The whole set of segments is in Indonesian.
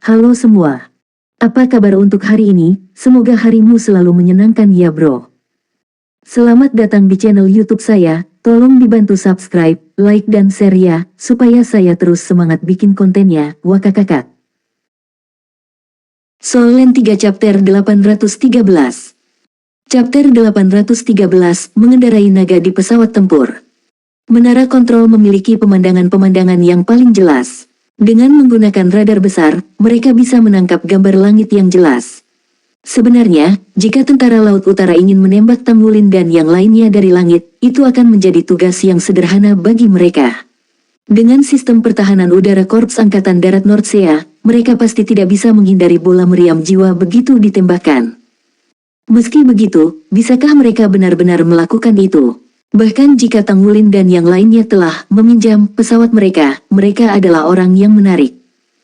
Halo semua. Apa kabar untuk hari ini? Semoga harimu selalu menyenangkan ya bro. Selamat datang di channel YouTube saya. Tolong dibantu subscribe, like dan share ya, supaya saya terus semangat bikin kontennya. Wakakakak. Solen 3 Chapter 813. Chapter 813, mengendarai naga di pesawat tempur. Menara kontrol memiliki pemandangan-pemandangan yang paling jelas. Dengan menggunakan radar besar, mereka bisa menangkap gambar langit yang jelas. Sebenarnya, jika tentara Laut Utara ingin menembak Tanggulin dan yang lainnya dari langit, itu akan menjadi tugas yang sederhana bagi mereka. Dengan sistem pertahanan udara Korps Angkatan Darat Nordsea, mereka pasti tidak bisa menghindari bola meriam jiwa begitu ditembakkan. Meski begitu, bisakah mereka benar-benar melakukan itu? Bahkan jika Tanggulin dan yang lainnya telah meminjam pesawat mereka adalah orang yang menarik.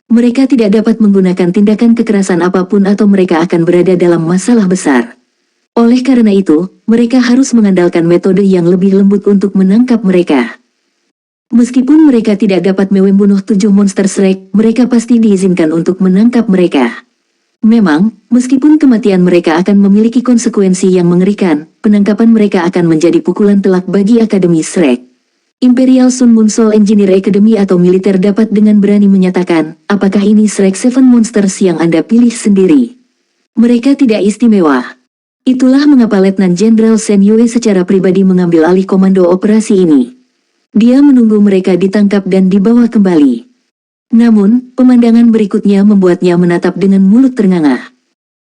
Mereka tidak dapat menggunakan tindakan kekerasan apapun atau mereka akan berada dalam masalah besar. Oleh karena itu, mereka harus mengandalkan metode yang lebih lembut untuk menangkap mereka. Meskipun mereka tidak dapat membunuh 7 monster Shrek, mereka pasti diizinkan untuk menangkap mereka. Memang, meskipun kematian mereka akan memiliki konsekuensi yang mengerikan, penangkapan mereka akan menjadi pukulan telak bagi Akademi Shrek. Imperial Sun Moon Soul Engineer Academy atau militer dapat dengan berani menyatakan, apakah ini Shrek 7 Monsters yang Anda pilih sendiri? Mereka tidak istimewa. Itulah mengapa Letnan Jenderal Shen Yue secara pribadi mengambil alih komando operasi ini. Dia menunggu mereka ditangkap dan dibawa kembali. Namun, pemandangan berikutnya membuatnya menatap dengan mulut ternganga.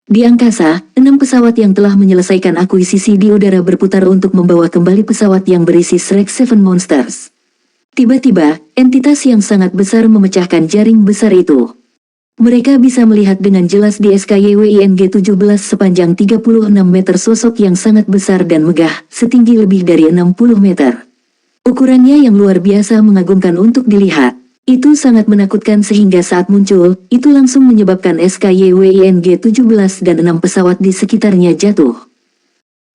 Di angkasa, 6 pesawat yang telah menyelesaikan akuisisi di udara berputar untuk membawa kembali pesawat yang berisi Shrek 7 Monsters. Tiba-tiba, entitas yang sangat besar memecahkan jaring besar itu. Mereka bisa melihat dengan jelas di SKYWING-17 sepanjang 36 meter sosok yang sangat besar dan megah, setinggi lebih dari 60 meter. Ukurannya yang luar biasa mengagumkan untuk dilihat. Itu sangat menakutkan sehingga saat muncul, itu langsung menyebabkan SKYWING-17 dan 6 pesawat di sekitarnya jatuh.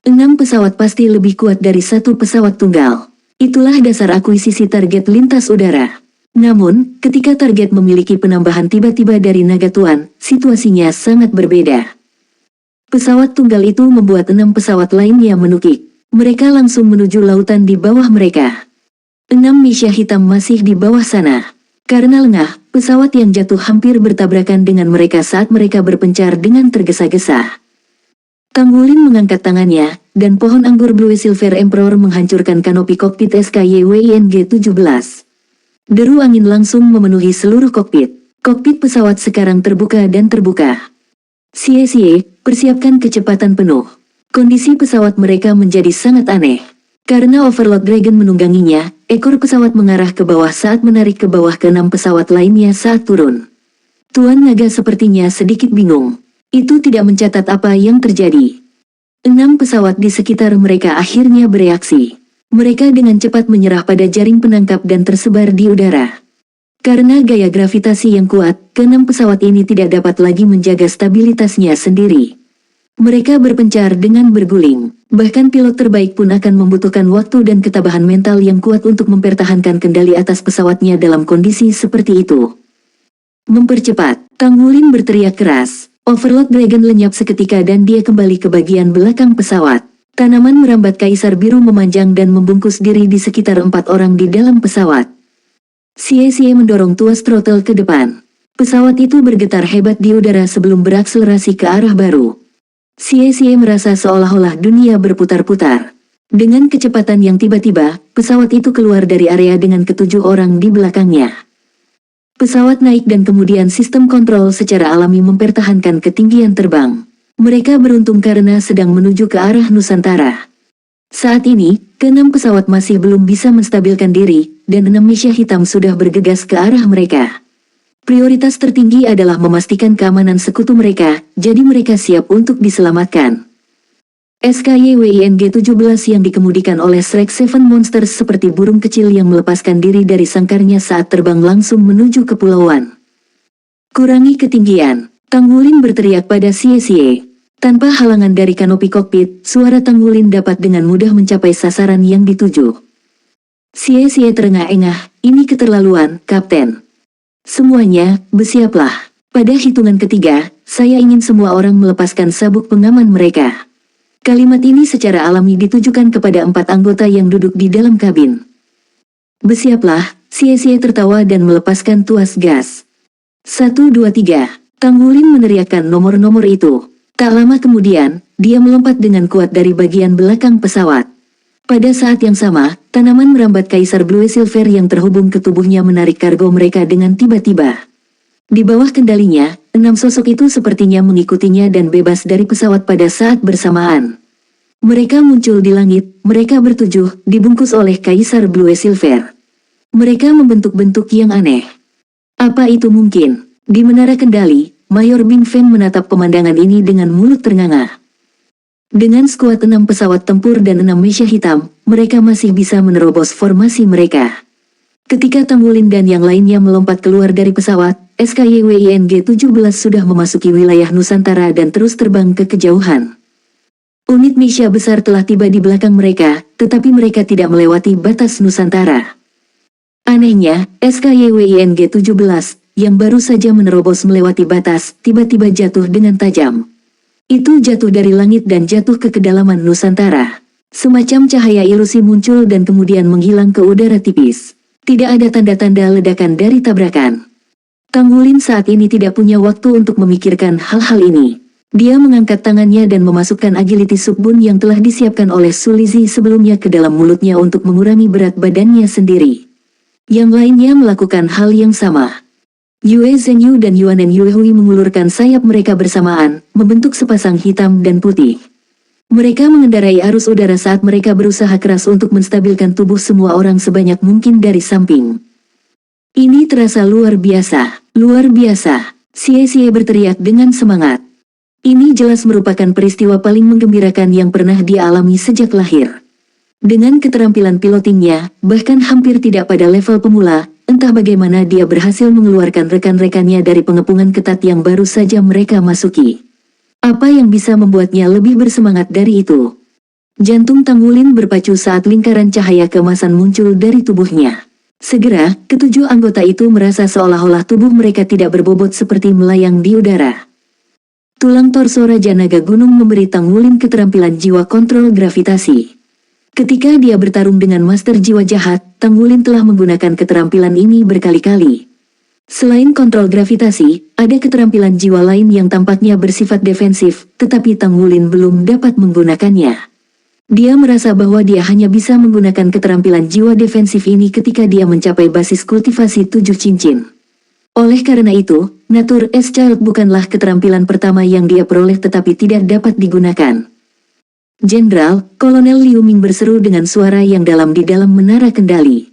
6 pesawat pasti lebih kuat dari 1 pesawat tunggal. Itulah dasar akuisisi target lintas udara. Namun, ketika target memiliki penambahan tiba-tiba dari naga tuan, situasinya sangat berbeda. Pesawat tunggal itu membuat 6 pesawat lainnya menukik. Mereka langsung menuju lautan di bawah mereka. 6 Misha hitam masih di bawah sana. Karena lengah, pesawat yang jatuh hampir bertabrakan dengan mereka saat mereka berpencar dengan tergesa-gesa. Tanggulin mengangkat tangannya, dan pohon anggur Blue Silver Emperor menghancurkan kanopi kokpit SKYWING-17. Deru angin langsung memenuhi seluruh kokpit. Kokpit pesawat sekarang terbuka dan terbuka. Sie, persiapkan kecepatan penuh. Kondisi pesawat mereka menjadi sangat aneh. Karena Overlord Dragon menungganginya, ekor pesawat mengarah ke bawah saat menarik ke bawah ke 6 pesawat lainnya saat turun. Tuan Naga sepertinya sedikit bingung. Itu tidak mencatat apa yang terjadi. 6 pesawat di sekitar mereka akhirnya bereaksi. Mereka dengan cepat menyerah pada jaring penangkap dan tersebar di udara. Karena gaya gravitasi yang kuat, ke-6 pesawat ini tidak dapat lagi menjaga stabilitasnya sendiri. Mereka berpencar dengan berguling. Bahkan pilot terbaik pun akan membutuhkan waktu dan ketabahan mental yang kuat untuk mempertahankan kendali atas pesawatnya dalam kondisi seperti itu. Mempercepat, Tanggulin berteriak keras. Overlord Dragon lenyap seketika dan dia kembali ke bagian belakang pesawat. Tanaman merambat kaisar biru memanjang dan membungkus diri di sekitar 4 orang di dalam pesawat. Sie mendorong tuas throttle ke depan. Pesawat itu bergetar hebat di udara sebelum berakselerasi ke arah baru. Sie merasa seolah-olah dunia berputar-putar. Dengan kecepatan yang tiba-tiba, pesawat itu keluar dari area dengan ke-7 orang di belakangnya. Pesawat naik dan kemudian sistem kontrol secara alami mempertahankan ketinggian terbang. Mereka beruntung karena sedang menuju ke arah Nusantara. Saat ini, ke-6 pesawat masih belum bisa menstabilkan diri, dan 6 Misha hitam sudah bergegas ke arah mereka. Prioritas tertinggi adalah memastikan keamanan sekutu mereka, jadi mereka siap untuk diselamatkan. SKYWING-17 yang dikemudikan oleh Shrek 7 Monsters seperti burung kecil yang melepaskan diri dari sangkarnya saat terbang langsung menuju kepulauan. Kurangi ketinggian, Tanggulin berteriak pada Sie. Tanpa halangan dari kanopi kokpit, suara Tanggulin dapat dengan mudah mencapai sasaran yang dituju. Sie terengah-engah, ini keterlaluan, Kapten. Semuanya, bersiaplah. Pada hitungan ketiga, saya ingin semua orang melepaskan sabuk pengaman mereka. Kalimat ini secara alami ditujukan kepada 4 anggota yang duduk di dalam kabin. Bersiaplah, Xie tertawa dan melepaskan tuas gas. 1, 2, 3. Tanggulin meneriakkan nomor-nomor itu. Tak lama kemudian, dia melompat dengan kuat dari bagian belakang pesawat. Pada saat yang sama, tanaman merambat Kaisar Blue Silver yang terhubung ke tubuhnya menarik kargo mereka dengan tiba-tiba. Di bawah kendalinya, 6 sosok itu sepertinya mengikutinya dan bebas dari pesawat pada saat bersamaan. Mereka muncul di langit, mereka bertujuh, dibungkus oleh Kaisar Blue Silver. Mereka membentuk-bentuk yang aneh. Apa itu mungkin? Di menara kendali, Mayor Bing Feng menatap pemandangan ini dengan mulut ternganga. Dengan skuad 6 pesawat tempur dan 6 mesia hitam, mereka masih bisa menerobos formasi mereka. Ketika Tanggulin dan yang lainnya melompat keluar dari pesawat, SKYWING-17 sudah memasuki wilayah Nusantara dan terus terbang ke kejauhan. Unit mesia besar telah tiba di belakang mereka, tetapi mereka tidak melewati batas Nusantara. Anehnya, SKYWING-17, yang baru saja menerobos melewati batas, tiba-tiba jatuh dengan tajam. Itu jatuh dari langit dan jatuh ke kedalaman Nusantara. Semacam cahaya ilusi muncul dan kemudian menghilang ke udara tipis. Tidak ada tanda-tanda ledakan dari tabrakan. Tanggulin saat ini tidak punya waktu untuk memikirkan hal-hal ini. Dia mengangkat tangannya dan memasukkan agility subbun yang telah disiapkan oleh Sulizi sebelumnya ke dalam mulutnya untuk mengurangi berat badannya sendiri. Yang lainnya melakukan hal yang sama. Yue Zhenyu dan Yuanen Yuehui mengulurkan sayap mereka bersamaan, membentuk sepasang hitam dan putih. Mereka mengendarai arus udara saat mereka berusaha keras untuk menstabilkan tubuh semua orang sebanyak mungkin dari samping. Ini terasa luar biasa, luar biasa, Xie berteriak dengan semangat. Ini jelas merupakan peristiwa paling menggembirakan yang pernah dia alami sejak lahir. Dengan keterampilan pilotingnya, bahkan hampir tidak pada level pemula, entah bagaimana dia berhasil mengeluarkan rekan-rekannya dari pengepungan ketat yang baru saja mereka masuki. Apa yang bisa membuatnya lebih bersemangat dari itu? Jantung Tanggulin berpacu saat lingkaran cahaya keemasan muncul dari tubuhnya. Segera, ketujuh anggota itu merasa seolah-olah tubuh mereka tidak berbobot seperti melayang di udara. Tulang torso Raja Naga Gunung memberi Tanggulin keterampilan jiwa kontrol gravitasi. Ketika dia bertarung dengan Master Jiwa Jahat, Tanggulin telah menggunakan keterampilan ini berkali-kali. Selain kontrol gravitasi, ada keterampilan jiwa lain yang tampaknya bersifat defensif, tetapi Tanggulin belum dapat menggunakannya. Dia merasa bahwa dia hanya bisa menggunakan keterampilan jiwa defensif ini ketika dia mencapai basis kultivasi 7 cincin. Oleh karena itu, Nature S Child bukanlah keterampilan pertama yang dia peroleh tetapi tidak dapat digunakan. Jenderal, Kolonel Liu Ming berseru dengan suara yang dalam di dalam menara kendali.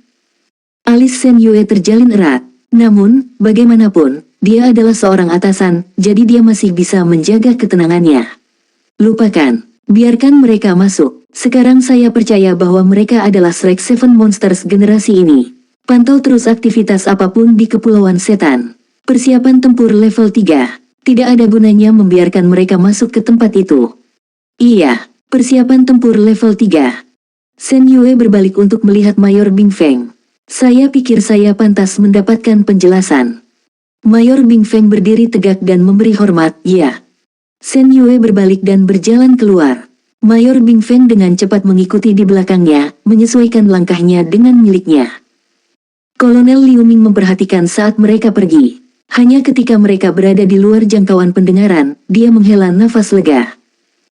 Alis Shen Yue terjalin erat. Namun, bagaimanapun, dia adalah seorang atasan, jadi dia masih bisa menjaga ketenangannya. Lupakan, biarkan mereka masuk. Sekarang saya percaya bahwa mereka adalah Shrek Seven Monsters generasi ini. Pantau terus aktivitas apapun di Kepulauan Setan. Persiapan tempur level 3. Tidak ada gunanya membiarkan mereka masuk ke tempat itu. Iya. Persiapan tempur level 3. Shen Yue berbalik untuk melihat Mayor Bing Feng. Saya pikir saya pantas mendapatkan penjelasan. Mayor Bing Feng berdiri tegak dan memberi hormat, ya. Shen Yue berbalik dan berjalan keluar. Mayor Bing Feng dengan cepat mengikuti di belakangnya, menyesuaikan langkahnya dengan miliknya. Kolonel Liu Ming memperhatikan saat mereka pergi. Hanya ketika mereka berada di luar jangkauan pendengaran, dia menghela nafas lega.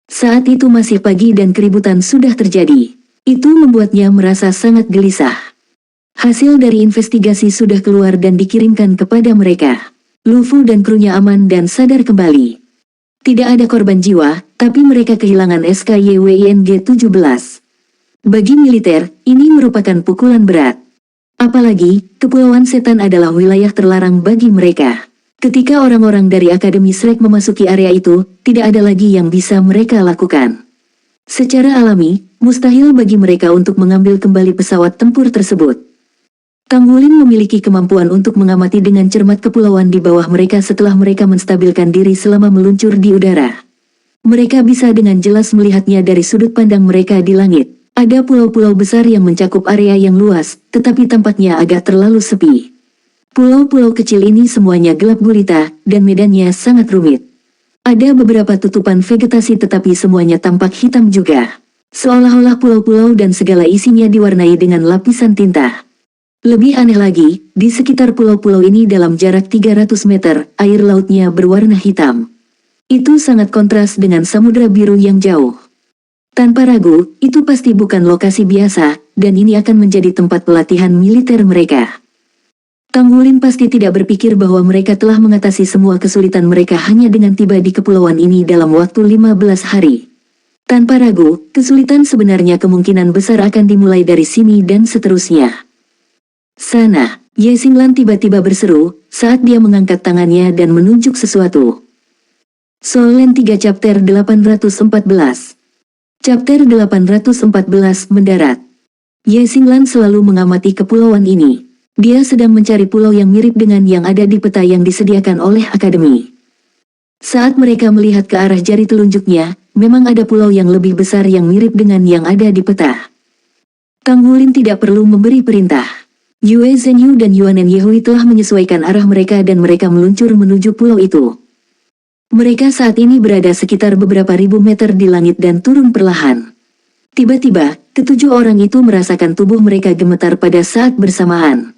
Saat itu masih pagi dan keributan sudah terjadi. Itu membuatnya merasa sangat gelisah. Hasil dari investigasi sudah keluar dan dikirimkan kepada mereka. Lu Fu dan krunya aman dan sadar kembali. Tidak ada korban jiwa, tapi mereka kehilangan SKYWING-17. Bagi militer, ini merupakan pukulan berat. Apalagi, Kepulauan Setan adalah wilayah terlarang bagi mereka. Ketika orang-orang dari Akademi Shrek memasuki area itu, tidak ada lagi yang bisa mereka lakukan. Secara alami, mustahil bagi mereka untuk mengambil kembali pesawat tempur tersebut. Tanggulin memiliki kemampuan untuk mengamati dengan cermat kepulauan di bawah mereka setelah mereka menstabilkan diri selama meluncur di udara. Mereka bisa dengan jelas melihatnya dari sudut pandang mereka di langit. Ada pulau-pulau besar yang mencakup area yang luas, tetapi tampaknya agak terlalu sepi. Pulau-pulau kecil ini semuanya gelap gulita, dan medannya sangat rumit. Ada beberapa tutupan vegetasi tetapi semuanya tampak hitam juga. Seolah-olah pulau-pulau dan segala isinya diwarnai dengan lapisan tinta. Lebih aneh lagi, di sekitar pulau-pulau ini dalam jarak 300 meter, air lautnya berwarna hitam. Itu sangat kontras dengan samudera biru yang jauh. Tanpa ragu, itu pasti bukan lokasi biasa, dan ini akan menjadi tempat pelatihan militer mereka. Tanggulin pasti tidak berpikir bahwa mereka telah mengatasi semua kesulitan mereka hanya dengan tiba di kepulauan ini dalam waktu 15 hari. Tanpa ragu, kesulitan sebenarnya kemungkinan besar akan dimulai dari sini dan seterusnya. Sana, Ye Xinglan tiba-tiba berseru, saat dia mengangkat tangannya dan menunjuk sesuatu. Solen 3 Chapter 814. Chapter 814 mendarat. Ye Xinglan selalu mengamati kepulauan ini. Dia sedang mencari pulau yang mirip dengan yang ada di peta yang disediakan oleh Akademi. Saat mereka melihat ke arah jari telunjuknya, memang ada pulau yang lebih besar yang mirip dengan yang ada di peta. Tanggulin tidak perlu memberi perintah. Yue Zhenyu dan Yuanen Yehui telah menyesuaikan arah mereka dan mereka meluncur menuju pulau itu. Mereka saat ini berada sekitar beberapa ribu meter di langit dan turun perlahan. Tiba-tiba, ketujuh orang itu merasakan tubuh mereka gemetar pada saat bersamaan.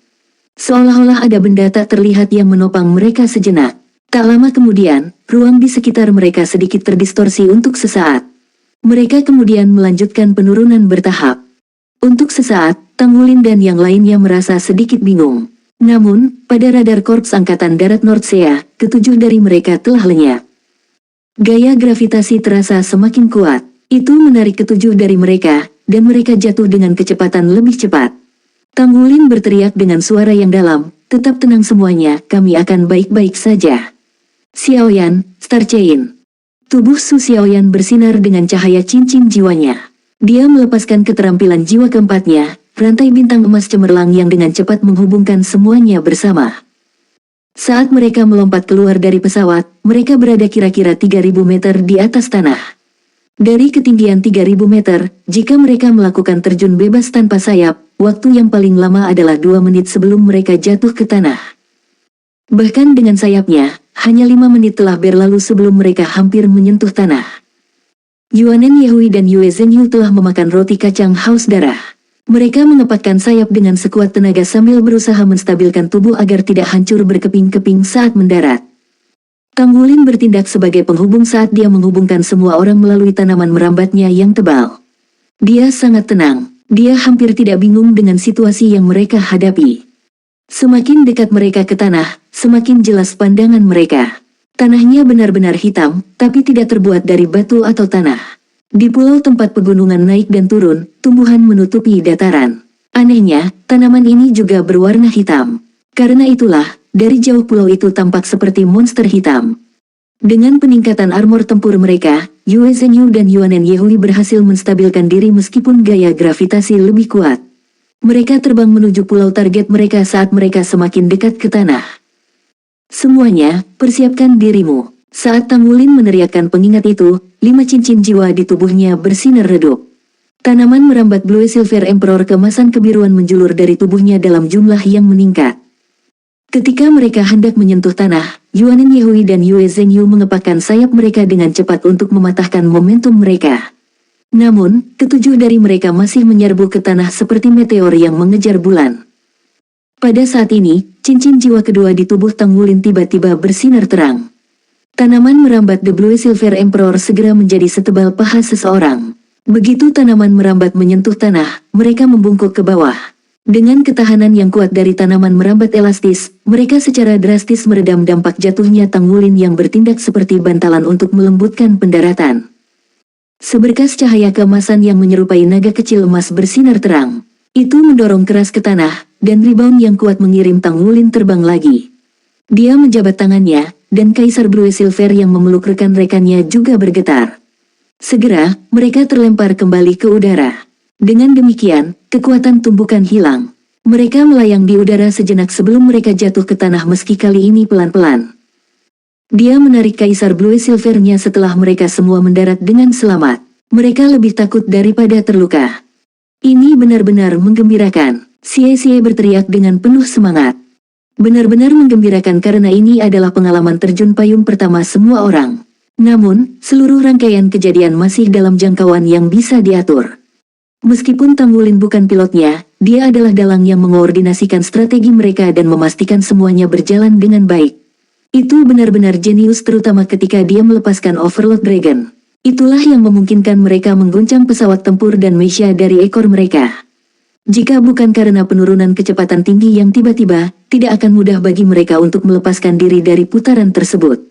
Seolah-olah ada benda tak terlihat yang menopang mereka sejenak. Tak lama kemudian, ruang di sekitar mereka sedikit terdistorsi untuk sesaat. Mereka kemudian melanjutkan penurunan bertahap. Untuk sesaat, Tanggulin dan yang lainnya merasa sedikit bingung. Namun, pada radar Korps Angkatan Darat Nordsea, ketujuh dari mereka telah lenyap. Gaya gravitasi terasa semakin kuat. Itu menarik ketujuh dari mereka, dan mereka jatuh dengan kecepatan lebih cepat. Tanggulin berteriak dengan suara yang dalam, tetap tenang semuanya, kami akan baik-baik saja. Xiaoyan, Star Chain. Tubuh Su Xiaoyan bersinar dengan cahaya cincin jiwanya. Dia melepaskan keterampilan jiwa keempatnya, rantai bintang emas cemerlang yang dengan cepat menghubungkan semuanya bersama. Saat mereka melompat keluar dari pesawat, mereka berada kira-kira 3000 meter di atas tanah. Dari ketinggian 3000 meter, jika mereka melakukan terjun bebas tanpa sayap, waktu yang paling lama adalah 2 menit sebelum mereka jatuh ke tanah. Bahkan dengan sayapnya, hanya 5 menit telah berlalu sebelum mereka hampir menyentuh tanah. Yuanen Yehui dan Yue Zhenyu telah memakan roti kacang haus darah. Mereka mengepakkan sayap dengan sekuat tenaga sambil berusaha menstabilkan tubuh agar tidak hancur berkeping-keping saat mendarat. Tanggulin bertindak sebagai penghubung saat dia menghubungkan semua orang melalui tanaman merambatnya yang tebal. Dia sangat tenang, dia hampir tidak bingung dengan situasi yang mereka hadapi. Semakin dekat mereka ke tanah, semakin jelas pandangan mereka. Tanahnya benar-benar hitam, tapi tidak terbuat dari batu atau tanah. Di pulau tempat pegunungan naik dan turun, tumbuhan menutupi dataran. Anehnya, tanaman ini juga berwarna hitam. Karena itulah, dari jauh pulau itu tampak seperti monster hitam. Dengan peningkatan armor tempur mereka, Yue Zhenyu dan Yuanen Yehui berhasil menstabilkan diri meskipun gaya gravitasi lebih kuat. Mereka terbang menuju pulau target mereka saat mereka semakin dekat ke tanah. Semuanya, persiapkan dirimu. Saat Tanggulin meneriakkan pengingat itu, 5 cincin jiwa di tubuhnya bersinar redup. Tanaman merambat Blue Silver Emperor kemasan kebiruan menjulur dari tubuhnya dalam jumlah yang meningkat. Ketika mereka hendak menyentuh tanah, Yuanen Yehui dan Yue Zhenyu mengepakkan sayap mereka dengan cepat untuk mematahkan momentum mereka. Namun, ketujuh dari mereka masih menyerbu ke tanah seperti meteor yang mengejar bulan. Pada saat ini, cincin jiwa kedua di tubuh Tanggulin tiba-tiba bersinar terang. Tanaman merambat The Blue Silver Emperor segera menjadi setebal paha seseorang. Begitu tanaman merambat menyentuh tanah, mereka membungkuk ke bawah. Dengan ketahanan yang kuat dari tanaman merambat elastis, mereka secara drastis meredam dampak jatuhnya Tanggulin yang bertindak seperti bantalan untuk melembutkan pendaratan. Seberkas cahaya keemasan yang menyerupai naga kecil emas bersinar terang. Itu mendorong keras ke tanah, dan rebound yang kuat mengirim Tanggulin terbang lagi. Dia menjabat tangannya, dan Kaisar Blue Silver yang memeluk rekan-rekannya juga bergetar. Segera, mereka terlempar kembali ke udara. Dengan demikian, kekuatan tumbukan hilang. Mereka melayang di udara sejenak sebelum mereka jatuh ke tanah meski kali ini pelan-pelan. Dia menarik Kaisar Blue Silvernya setelah mereka semua mendarat dengan selamat. Mereka lebih takut daripada terluka. Ini benar-benar menggembirakan. Xie berteriak dengan penuh semangat. Benar-benar menggembirakan karena ini adalah pengalaman terjun payung pertama semua orang. Namun, seluruh rangkaian kejadian masih dalam jangkauan yang bisa diatur. Meskipun Tanggulin bukan pilotnya, dia adalah dalang yang mengoordinasikan strategi mereka dan memastikan semuanya berjalan dengan baik. Itu benar-benar jenius terutama ketika dia melepaskan Overlord Dragon. Itulah yang memungkinkan mereka mengguncang pesawat tempur dan Meisha dari ekor mereka. Jika bukan karena penurunan kecepatan tinggi yang tiba-tiba, tidak akan mudah bagi mereka untuk melepaskan diri dari putaran tersebut.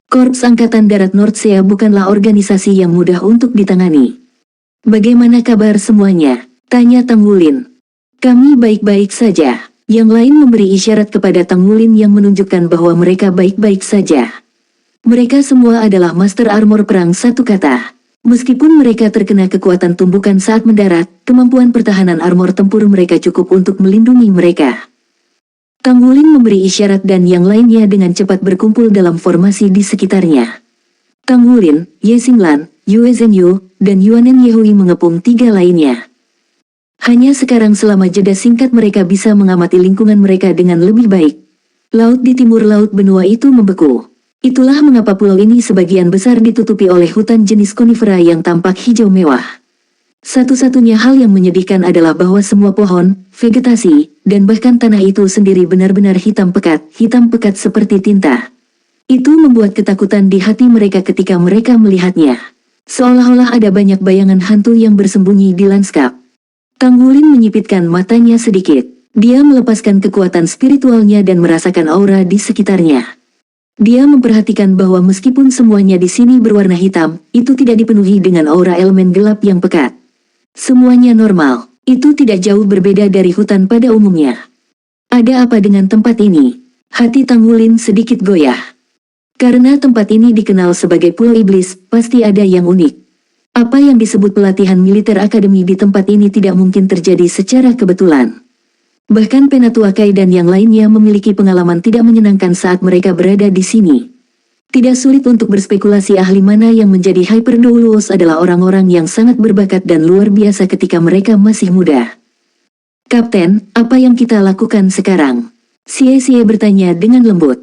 Korps Angkatan Darat Nordsea bukanlah organisasi yang mudah untuk ditangani. "Bagaimana kabar semuanya?" tanya Tanggulin. "Kami baik-baik saja." Yang lain memberi isyarat kepada Tanggulin yang menunjukkan bahwa mereka baik-baik saja. Mereka semua adalah Master Armor Perang satu kata. Meskipun mereka terkena kekuatan tumbukan saat mendarat, kemampuan pertahanan armor tempur mereka cukup untuk melindungi mereka. Tanggulin memberi isyarat dan yang lainnya dengan cepat berkumpul dalam formasi di sekitarnya. Tanggulin, Ye Xinglan, Yue Zhenyu, dan Yuanen Yehui mengepung tiga lainnya. Hanya sekarang selama jeda singkat mereka bisa mengamati lingkungan mereka dengan lebih baik. Laut di timur laut benua itu membeku. Itulah mengapa pulau ini sebagian besar ditutupi oleh hutan jenis konifera yang tampak hijau mewah. Satu-satunya hal yang menyedihkan adalah bahwa semua pohon, vegetasi, dan bahkan tanah itu sendiri benar-benar hitam pekat seperti tinta. Itu membuat ketakutan di hati mereka ketika mereka melihatnya. Seolah-olah ada banyak bayangan hantu yang bersembunyi di lanskap. Tanggulin menyipitkan matanya sedikit. Dia melepaskan kekuatan spiritualnya dan merasakan aura di sekitarnya. Dia memperhatikan bahwa meskipun semuanya di sini berwarna hitam, itu tidak dipenuhi dengan aura elemen gelap yang pekat. Semuanya normal. Itu tidak jauh berbeda dari hutan pada umumnya. Ada apa dengan tempat ini? Hati Tanggulin sedikit goyah. Karena tempat ini dikenal sebagai Pulau Iblis, pasti ada yang unik. Apa yang disebut pelatihan militer akademi di tempat ini tidak mungkin terjadi secara kebetulan. Bahkan Penatua Kai dan yang lainnya memiliki pengalaman tidak menyenangkan saat mereka berada di sini. Tidak sulit untuk berspekulasi ahli mana yang menjadi Hyperdoulos adalah orang-orang yang sangat berbakat dan luar biasa ketika mereka masih muda. "Kapten, apa yang kita lakukan sekarang?" Xie bertanya dengan lembut.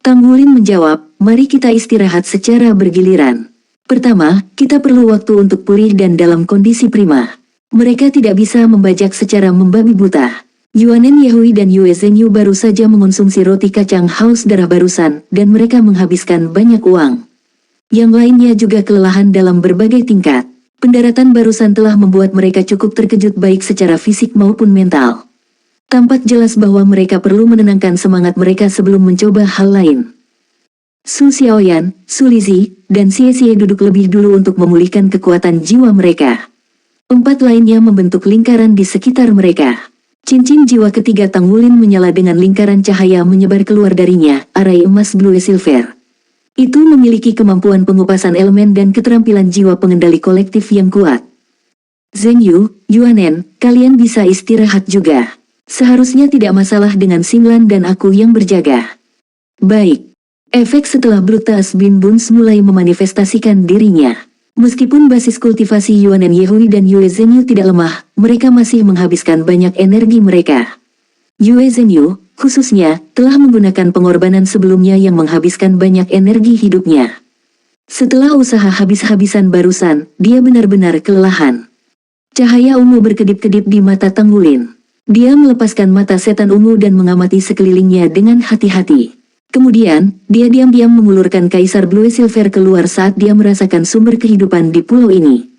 Tanggulin menjawab, "Mari kita istirahat secara bergiliran. Pertama, kita perlu waktu untuk pulih dan dalam kondisi prima." Mereka tidak bisa membajak secara membabi buta. Yuanen Yehui dan Yue Zhenyu baru saja mengonsumsi roti kacang haus darah barusan, dan mereka menghabiskan banyak uang. Yang lainnya juga kelelahan dalam berbagai tingkat. Pendaratan barusan telah membuat mereka cukup terkejut baik secara fisik maupun mental. Tampak jelas bahwa mereka perlu menenangkan semangat mereka sebelum mencoba hal lain. Su Xiaoyan, Su Lizhi, dan Xie duduk lebih dulu untuk memulihkan kekuatan jiwa mereka. 4 lainnya membentuk lingkaran di sekitar mereka. Cincin jiwa ketiga Tanggulin menyala dengan lingkaran cahaya menyebar keluar darinya, arai emas blue silver. Itu memiliki kemampuan pengupasan elemen dan keterampilan jiwa pengendali kolektif yang kuat. "Zhenyu, Yuanen, kalian bisa istirahat juga. Seharusnya tidak masalah dengan Xinglan dan aku yang berjaga." "Baik." Efek setelah Brutus Bin Buns mulai memanifestasikan dirinya. Meskipun basis kultivasi Yuanen Yehui dan Yue Zhenyu tidak lemah, mereka masih menghabiskan banyak energi mereka. Yue Zhenyu, khususnya, telah menggunakan pengorbanan sebelumnya yang menghabiskan banyak energi hidupnya. Setelah usaha habis-habisan barusan, dia benar-benar kelelahan. Cahaya ungu berkedip-kedip di mata Tanggulin. Dia melepaskan mata setan ungu dan mengamati sekelilingnya dengan hati-hati. Kemudian, dia diam-diam mengulurkan Kaisar Blue Silver keluar saat dia merasakan sumber kehidupan di pulau ini.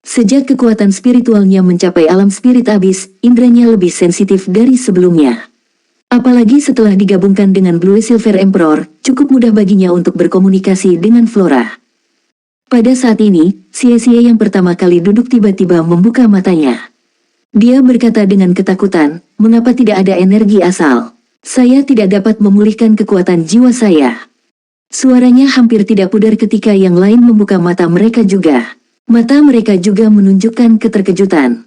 Sejak kekuatan spiritualnya mencapai alam spirit abis, indranya lebih sensitif dari sebelumnya. Apalagi setelah digabungkan dengan Blue Silver Emperor, cukup mudah baginya untuk berkomunikasi dengan Flora. Pada saat ini, Xie yang pertama kali duduk tiba-tiba membuka matanya. Dia berkata dengan ketakutan, "Mengapa tidak ada energi asal? Saya tidak dapat memulihkan kekuatan jiwa saya." Suaranya hampir tidak pudar ketika yang lain membuka mata mereka juga. Mata mereka juga menunjukkan keterkejutan.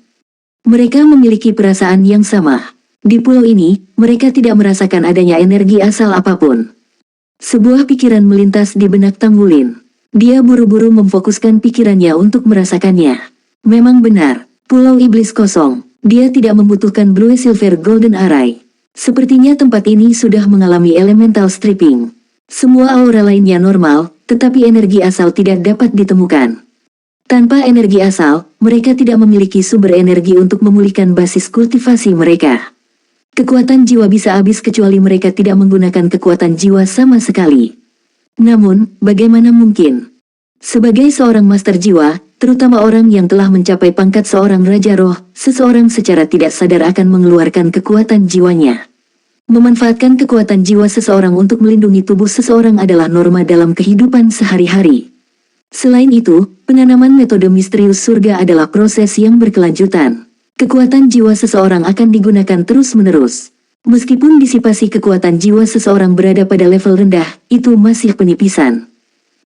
Mereka memiliki perasaan yang sama. Di pulau ini, mereka tidak merasakan adanya energi asal apapun. Sebuah pikiran melintas di benak Tanggulin. Dia buru-buru memfokuskan pikirannya untuk merasakannya. Memang benar. Pulau Iblis kosong, dia tidak membutuhkan Blue Silver Golden Array. Sepertinya tempat ini sudah mengalami elemental stripping. Semua aura lainnya normal, tetapi energi asal tidak dapat ditemukan. Tanpa energi asal, mereka tidak memiliki sumber energi untuk memulihkan basis kultivasi mereka. Kekuatan jiwa bisa habis kecuali mereka tidak menggunakan kekuatan jiwa sama sekali. Namun, bagaimana mungkin? Sebagai seorang master jiwa, terutama orang yang telah mencapai pangkat seorang raja roh, seseorang secara tidak sadar akan mengeluarkan kekuatan jiwanya. Memanfaatkan kekuatan jiwa seseorang untuk melindungi tubuh seseorang adalah norma dalam kehidupan sehari-hari. Selain itu, penanaman metode misterius surga adalah proses yang berkelanjutan. Kekuatan jiwa seseorang akan digunakan terus-menerus. Meskipun disipasi kekuatan jiwa seseorang berada pada level rendah, itu masih penipisan.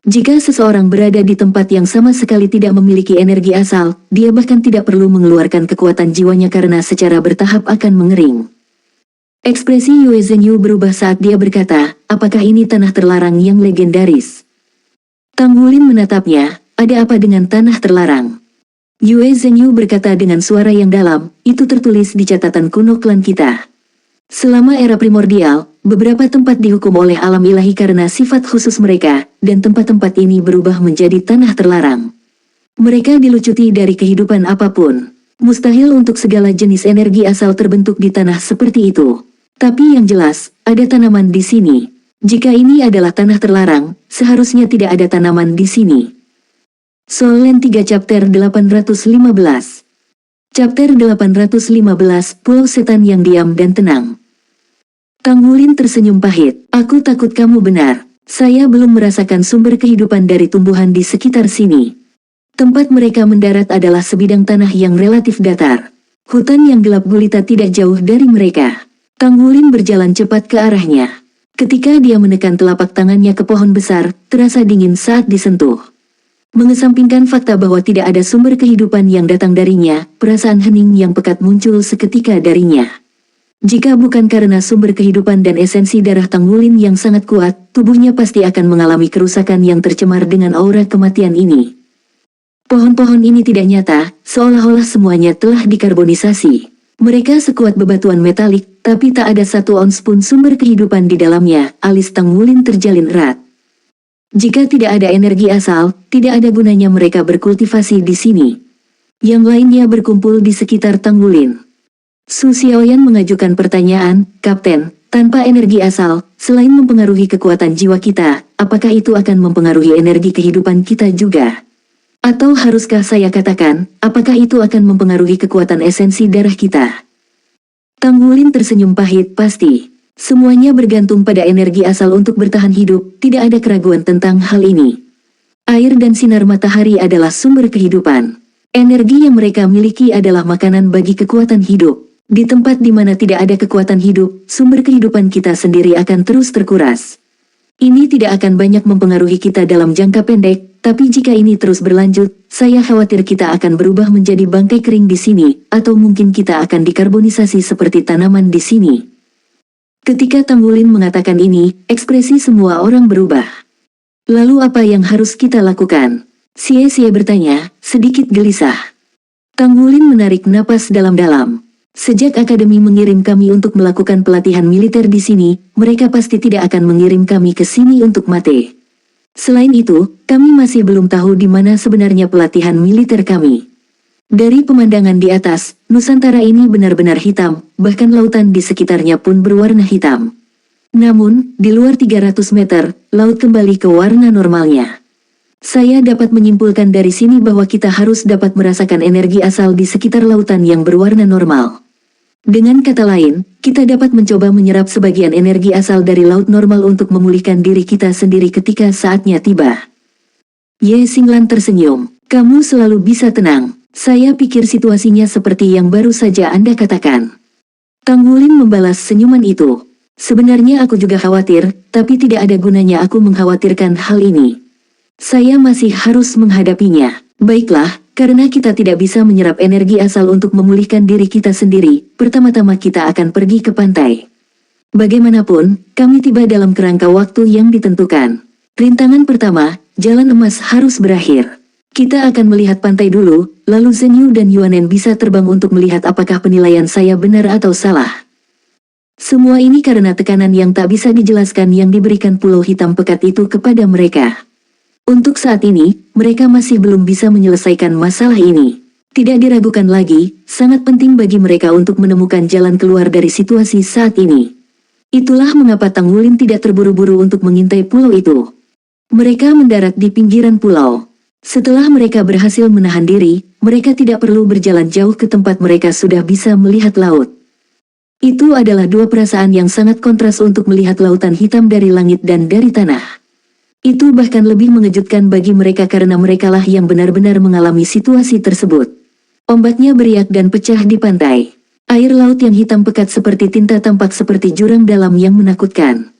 Jika seseorang berada di tempat yang sama sekali tidak memiliki energi asal, dia bahkan tidak perlu mengeluarkan kekuatan jiwanya karena secara bertahap akan mengering. Ekspresi Yue Zhenyu berubah saat dia berkata, apakah ini tanah terlarang yang legendaris? Tang Wulin menatapnya, ada apa dengan tanah terlarang? Yue Zhenyu berkata dengan suara yang dalam, itu tertulis di catatan kuno klan kita. Selama era primordial, beberapa tempat dihukum oleh alam ilahi karena sifat khusus mereka, dan tempat-tempat ini berubah menjadi tanah terlarang. Mereka dilucuti dari kehidupan apapun. Mustahil untuk segala jenis energi asal terbentuk di tanah seperti itu. Tapi yang jelas, ada tanaman di sini. Jika ini adalah tanah terlarang, seharusnya tidak ada tanaman di sini. Soul Land 3 Chapter 815. Chapter 815, Pulau Setan yang Diam dan Tenang. Tang Wulin tersenyum pahit. Aku takut kamu benar. Saya belum merasakan sumber kehidupan dari tumbuhan di sekitar sini. Tempat mereka mendarat adalah sebidang tanah yang relatif datar. Hutan yang gelap gulita tidak jauh dari mereka. Tang Wulin berjalan cepat ke arahnya. Ketika dia menekan telapak tangannya ke pohon besar, terasa dingin saat disentuh. Mengesampingkan fakta bahwa tidak ada sumber kehidupan yang datang darinya, perasaan hening yang pekat muncul seketika darinya. Jika bukan karena sumber kehidupan dan esensi darah Tang Wulin yang sangat kuat, tubuhnya pasti akan mengalami kerusakan yang tercemar dengan aura kematian ini. Pohon-pohon ini tidak nyata, seolah-olah semuanya telah dikarbonisasi. Mereka sekuat bebatuan metalik, tapi tak ada satu ons pun sumber kehidupan di dalamnya. Alis Tang Wulin terjalin erat. Jika tidak ada energi asal, tidak ada gunanya mereka berkultivasi di sini. Yang lainnya berkumpul di sekitar Tang Wulin. Su Xiaoyan mengajukan pertanyaan, Kapten, tanpa energi asal, selain mempengaruhi kekuatan jiwa kita, apakah itu akan mempengaruhi energi kehidupan kita juga? Atau haruskah saya katakan, apakah itu akan mempengaruhi kekuatan esensi darah kita? Tang Wulin tersenyum pahit, pasti. Semuanya bergantung pada energi asal untuk bertahan hidup, tidak ada keraguan tentang hal ini. Air dan sinar matahari adalah sumber kehidupan. Energi yang mereka miliki adalah makanan bagi kekuatan hidup. Di tempat di mana tidak ada kekuatan hidup, sumber kehidupan kita sendiri akan terus terkuras. Ini tidak akan banyak mempengaruhi kita dalam jangka pendek, tapi jika ini terus berlanjut, saya khawatir kita akan berubah menjadi bangkai kering di sini, atau mungkin kita akan dikarbonisasi seperti tanaman di sini. Ketika Tang Wulin mengatakan ini, ekspresi semua orang berubah. Lalu apa yang harus kita lakukan? Xie bertanya, sedikit gelisah. Tang Wulin menarik napas dalam-dalam. Sejak akademi mengirim kami untuk melakukan pelatihan militer di sini, mereka pasti tidak akan mengirim kami ke sini untuk mati. Selain itu, kami masih belum tahu di mana sebenarnya pelatihan militer kami. Dari pemandangan di atas, Nusantara ini benar-benar hitam, bahkan lautan di sekitarnya pun berwarna hitam. Namun, di luar 300 meter, laut kembali ke warna normalnya. Saya dapat menyimpulkan dari sini bahwa kita harus dapat merasakan energi asal di sekitar lautan yang berwarna normal. Dengan kata lain, kita dapat mencoba menyerap sebagian energi asal dari laut normal untuk memulihkan diri kita sendiri ketika saatnya tiba. Ye Xinglan tersenyum. Kamu selalu bisa tenang. Saya pikir situasinya seperti yang baru saja Anda katakan. Tang Wulin membalas senyuman itu. Sebenarnya aku juga khawatir, tapi tidak ada gunanya aku mengkhawatirkan hal ini. Saya masih harus menghadapinya. Baiklah, karena kita tidak bisa menyerap energi asal untuk memulihkan diri kita sendiri, pertama-tama kita akan pergi ke pantai. Bagaimanapun, kami tiba dalam kerangka waktu yang ditentukan. Rintangan pertama, jalan emas harus berakhir. Kita akan melihat pantai dulu, lalu Zhenyu dan Yuanen bisa terbang untuk melihat apakah penilaian saya benar atau salah. Semua ini karena tekanan yang tak bisa dijelaskan yang diberikan Pulau Hitam Pekat itu kepada mereka. Untuk saat ini, mereka masih belum bisa menyelesaikan masalah ini. Tidak diragukan lagi, sangat penting bagi mereka untuk menemukan jalan keluar dari situasi saat ini. Itulah mengapa Tang Wulin tidak terburu-buru untuk mengintai pulau itu. Mereka mendarat di pinggiran pulau. Setelah mereka berhasil menahan diri, mereka tidak perlu berjalan jauh ke tempat mereka sudah bisa melihat laut. Itu adalah dua perasaan yang sangat kontras untuk melihat lautan hitam dari langit dan dari tanah. Itu bahkan lebih mengejutkan bagi mereka karena merekalah yang benar-benar mengalami situasi tersebut. Ombaknya beriak dan pecah di pantai. Air laut yang hitam pekat seperti tinta tampak seperti jurang dalam yang menakutkan.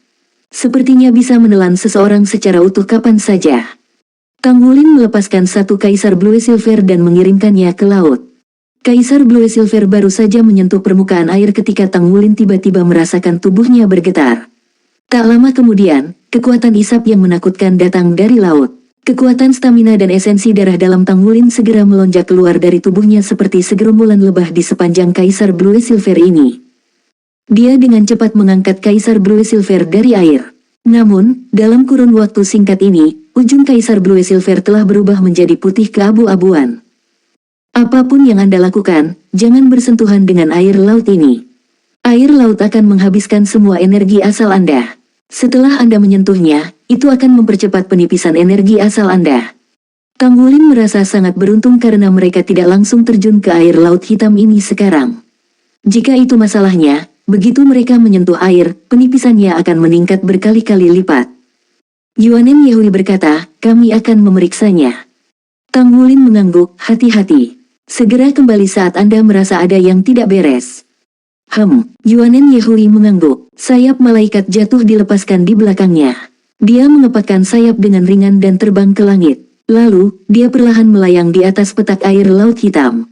Sepertinya bisa menelan seseorang secara utuh kapan saja. Tang Wulin melepaskan satu Kaisar Blue Silver dan mengirimkannya ke laut. Kaisar Blue Silver baru saja menyentuh permukaan air ketika Tang Wulin tiba-tiba merasakan tubuhnya bergetar. Tak lama kemudian, kekuatan isap yang menakutkan datang dari laut. Kekuatan stamina dan esensi darah dalam Tang Wulin segera melonjak keluar dari tubuhnya seperti segerombolan lebah di sepanjang Kaisar Blue Silver ini. Dia dengan cepat mengangkat Kaisar Blue Silver dari air. Namun, dalam kurun waktu singkat ini, ujung Kaisar Blue Silver telah berubah menjadi putih keabu-abuan. Apapun yang Anda lakukan, jangan bersentuhan dengan air laut ini. Air laut akan menghabiskan semua energi asal Anda. Setelah Anda menyentuhnya, itu akan mempercepat penipisan energi asal Anda. Tang Wulin merasa sangat beruntung karena mereka tidak langsung terjun ke air laut hitam ini sekarang. Jika itu masalahnya, begitu mereka menyentuh air, penipisannya akan meningkat berkali-kali lipat. Yuanen Yehui berkata, kami akan memeriksanya. Tang Wulin mengangguk, hati-hati. Segera kembali saat Anda merasa ada yang tidak beres. Yuanen Yehui mengangguk. Sayap malaikat jatuh dilepaskan di belakangnya. Dia mengepakkan sayap dengan ringan dan terbang ke langit. Lalu, dia perlahan melayang di atas petak air laut hitam.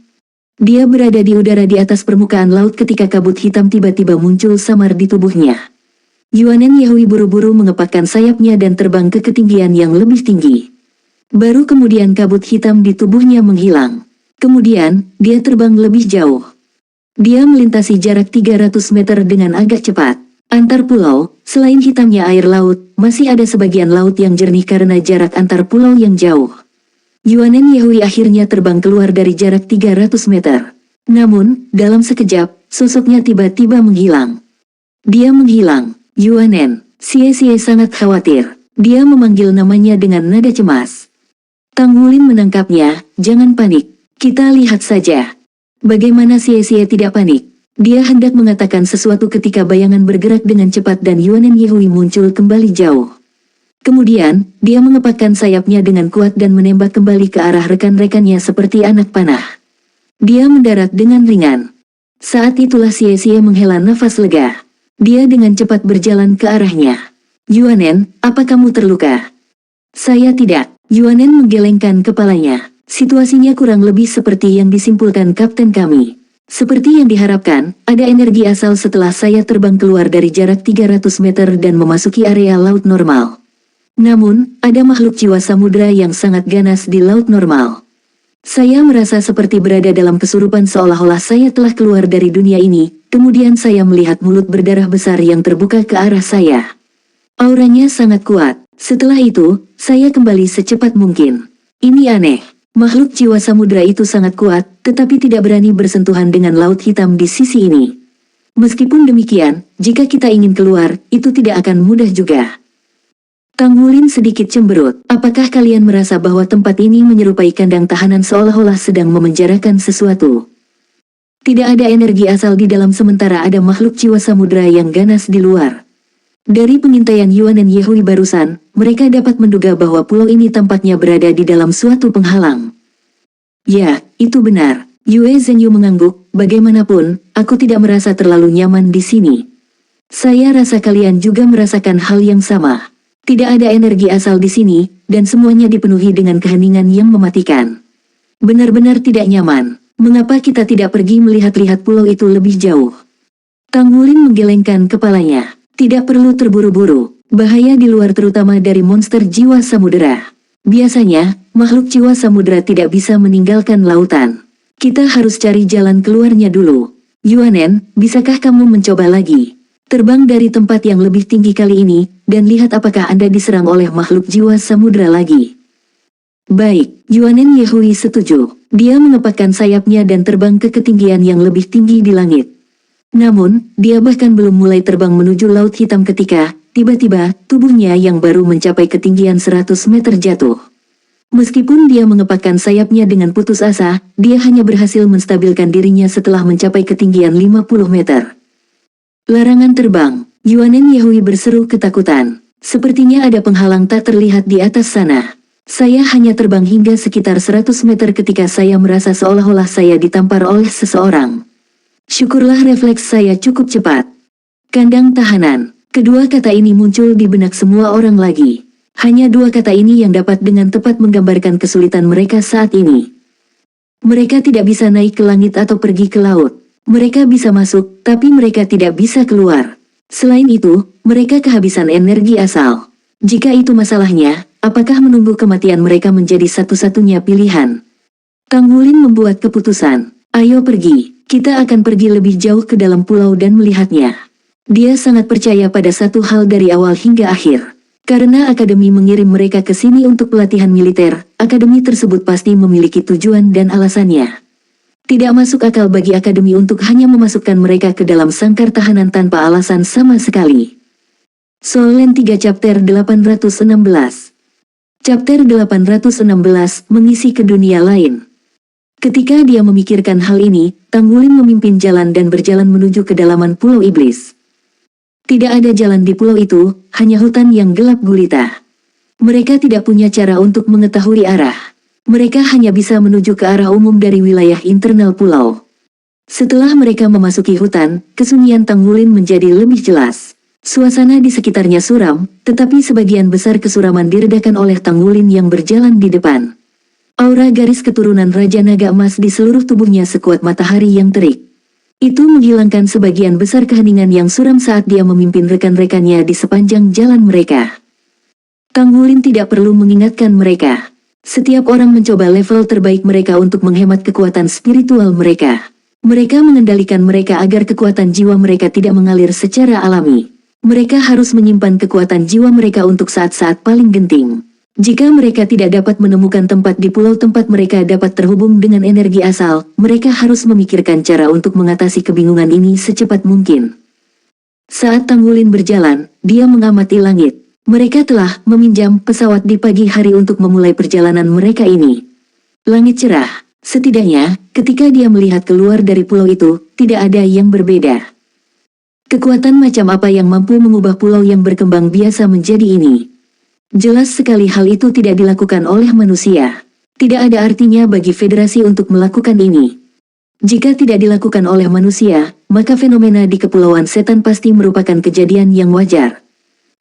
Dia berada di udara di atas permukaan laut ketika kabut hitam tiba-tiba muncul samar di tubuhnya. Yuanen Yehui buru-buru mengepakkan sayapnya dan terbang ke ketinggian yang lebih tinggi. Baru kemudian kabut hitam di tubuhnya menghilang. Kemudian, dia terbang lebih jauh. Dia melintasi jarak 300 meter dengan agak cepat. Antar pulau, selain hitamnya air laut, masih ada sebagian laut yang jernih karena jarak antar pulau yang jauh. Yuanen Yehui akhirnya terbang keluar dari jarak 300 meter. Namun, dalam sekejap, sosoknya tiba-tiba menghilang. Dia menghilang. Yuanen, Xie sangat khawatir. Dia memanggil namanya dengan nada cemas. Tang Wulin menangkapnya, jangan panik. Kita lihat saja. Bagaimana Xie tidak panik? Dia hendak mengatakan sesuatu ketika bayangan bergerak dengan cepat dan Yuanen Yehui muncul kembali jauh. Kemudian, dia mengepakkan sayapnya dengan kuat dan menembak kembali ke arah rekan-rekannya seperti anak panah. Dia mendarat dengan ringan. Saat itulah Xie menghela nafas lega. Dia dengan cepat berjalan ke arahnya. Yuanen, apa kamu terluka? Saya tidak. Yuanen menggelengkan kepalanya. Situasinya kurang lebih seperti yang disimpulkan kapten kami. Seperti yang diharapkan, ada energi asal setelah saya terbang keluar dari jarak 300 meter dan memasuki area laut normal. Namun, ada makhluk jiwa samudera yang sangat ganas di laut normal. Saya merasa seperti berada dalam kesurupan seolah-olah saya telah keluar dari dunia ini, kemudian saya melihat mulut berdarah besar yang terbuka ke arah saya. Auranya sangat kuat. Setelah itu, saya kembali secepat mungkin. Ini aneh. Makhluk jiwa samudera itu sangat kuat, tetapi tidak berani bersentuhan dengan laut hitam di sisi ini. Meskipun demikian, jika kita ingin keluar, itu tidak akan mudah juga. Tang Wulin sedikit cemberut. Apakah kalian merasa bahwa tempat ini menyerupai kandang tahanan seolah-olah sedang memenjarakan sesuatu? Tidak ada energi asal di dalam sementara ada makhluk jiwa samudera yang ganas di luar. Dari pengintaian Yuanen Yehui barusan, mereka dapat menduga bahwa pulau ini tampaknya berada di dalam suatu penghalang. Ya, itu benar. Yue Zhenyu mengangguk, bagaimanapun, aku tidak merasa terlalu nyaman di sini. Saya rasa kalian juga merasakan hal yang sama. Tidak ada energi asal di sini, dan semuanya dipenuhi dengan keheningan yang mematikan. Benar-benar tidak nyaman. Mengapa kita tidak pergi melihat-lihat pulau itu lebih jauh? Tang Wulin menggelengkan kepalanya. Tidak perlu terburu-buru, bahaya di luar terutama dari monster jiwa samudera. Biasanya, makhluk jiwa samudera tidak bisa meninggalkan lautan. Kita harus cari jalan keluarnya dulu. Yuanen, bisakah kamu mencoba lagi? Terbang dari tempat yang lebih tinggi kali ini, dan lihat apakah Anda diserang oleh makhluk jiwa samudra lagi. Baik, Yuanen Yehui setuju. Dia mengepakkan sayapnya dan terbang ke ketinggian yang lebih tinggi di langit. Namun, dia bahkan belum mulai terbang menuju Laut Hitam ketika, tiba-tiba, tubuhnya yang baru mencapai ketinggian 100 meter jatuh. Meskipun dia mengepakkan sayapnya dengan putus asa, dia hanya berhasil menstabilkan dirinya setelah mencapai ketinggian 50 meter. Larangan terbang, Yuanen Yehui berseru ketakutan. Sepertinya ada penghalang tak terlihat di atas sana. Saya hanya terbang hingga sekitar 100 meter ketika saya merasa seolah-olah saya ditampar oleh seseorang. Syukurlah refleks saya cukup cepat. Kandang tahanan. Kedua kata ini muncul di benak semua orang lagi. Hanya dua kata ini yang dapat dengan tepat menggambarkan kesulitan mereka saat ini. Mereka tidak bisa naik ke langit atau pergi ke laut. Mereka bisa masuk, tapi mereka tidak bisa keluar. Selain itu, mereka kehabisan energi asal. Jika itu masalahnya, apakah menunggu kematian mereka menjadi satu-satunya pilihan? Tang Wulin membuat keputusan. Ayo pergi, kita akan pergi lebih jauh ke dalam pulau dan melihatnya. Dia sangat percaya pada satu hal dari awal hingga akhir. Karena akademi mengirim mereka ke sini untuk pelatihan militer, akademi tersebut pasti memiliki tujuan dan alasannya. Tidak masuk akal bagi akademi untuk hanya memasukkan mereka ke dalam sangkar tahanan tanpa alasan sama sekali. Solen 3 Chapter 816. Chapter 816 mengisi ke dunia lain. Ketika dia memikirkan hal ini, Tang Wulin memimpin jalan dan berjalan menuju kedalaman Pulau Iblis. Tidak ada jalan di pulau itu, hanya hutan yang gelap gulita. Mereka tidak punya cara untuk mengetahui arah. Mereka hanya bisa menuju ke arah umum dari wilayah internal pulau. Setelah mereka memasuki hutan, kesunyian Tang Wulin menjadi lebih jelas. Suasana di sekitarnya suram, tetapi sebagian besar kesuraman diredakan oleh Tang Wulin yang berjalan di depan. Aura garis keturunan Raja Naga Emas di seluruh tubuhnya sekuat matahari yang terik. Itu menghilangkan sebagian besar keheningan yang suram saat dia memimpin rekan-rekannya di sepanjang jalan mereka. Tang Wulin tidak perlu mengingatkan mereka. Setiap orang mencoba level terbaik mereka untuk menghemat kekuatan spiritual mereka. Mereka mengendalikan mereka agar kekuatan jiwa mereka tidak mengalir secara alami. Mereka harus menyimpan kekuatan jiwa mereka untuk saat-saat paling genting. Jika mereka tidak dapat menemukan tempat di pulau tempat mereka dapat terhubung dengan energi asal, mereka harus memikirkan cara untuk mengatasi kebingungan ini secepat mungkin. Saat Tang Wulin berjalan, dia mengamati langit. Mereka telah meminjam pesawat di pagi hari untuk memulai perjalanan mereka ini. Langit cerah. Setidaknya, ketika dia melihat keluar dari pulau itu, tidak ada yang berbeda. Kekuatan macam apa yang mampu mengubah pulau yang berkembang biasa menjadi ini? Jelas sekali hal itu tidak dilakukan oleh manusia. Tidak ada artinya bagi federasi untuk melakukan ini. Jika tidak dilakukan oleh manusia, maka fenomena di Kepulauan Setan pasti merupakan kejadian yang wajar.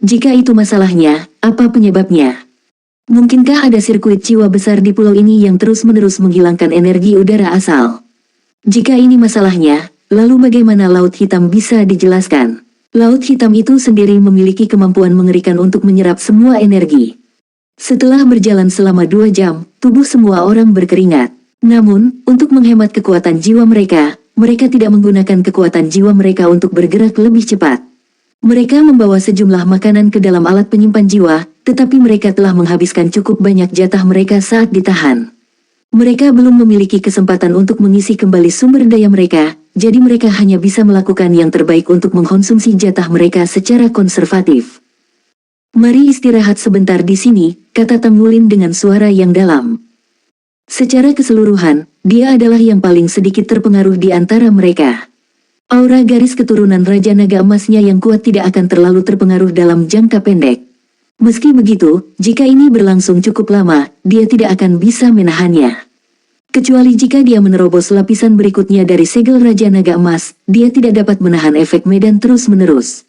Jika itu masalahnya, apa penyebabnya? Mungkinkah ada sirkuit jiwa besar di pulau ini yang terus-menerus menghilangkan energi udara asal? Jika ini masalahnya, lalu bagaimana Laut Hitam bisa dijelaskan? Laut Hitam itu sendiri memiliki kemampuan mengerikan untuk menyerap semua energi. Setelah berjalan selama 2 jam, tubuh semua orang berkeringat. Namun, untuk menghemat kekuatan jiwa mereka, mereka tidak menggunakan kekuatan jiwa mereka untuk bergerak lebih cepat. Mereka membawa sejumlah makanan ke dalam alat penyimpan jiwa, tetapi mereka telah menghabiskan cukup banyak jatah mereka saat ditahan. Mereka belum memiliki kesempatan untuk mengisi kembali sumber daya mereka, jadi mereka hanya bisa melakukan yang terbaik untuk mengkonsumsi jatah mereka secara konservatif. Mari istirahat sebentar di sini, kata Tang Wulin dengan suara yang dalam. Secara keseluruhan, dia adalah yang paling sedikit terpengaruh di antara mereka. Aura garis keturunan Raja Naga Emasnya yang kuat tidak akan terlalu terpengaruh dalam jangka pendek. Meski begitu, jika ini berlangsung cukup lama, dia tidak akan bisa menahannya. Kecuali jika dia menerobos lapisan berikutnya dari segel Raja Naga Emas, dia tidak dapat menahan efek medan terus-menerus.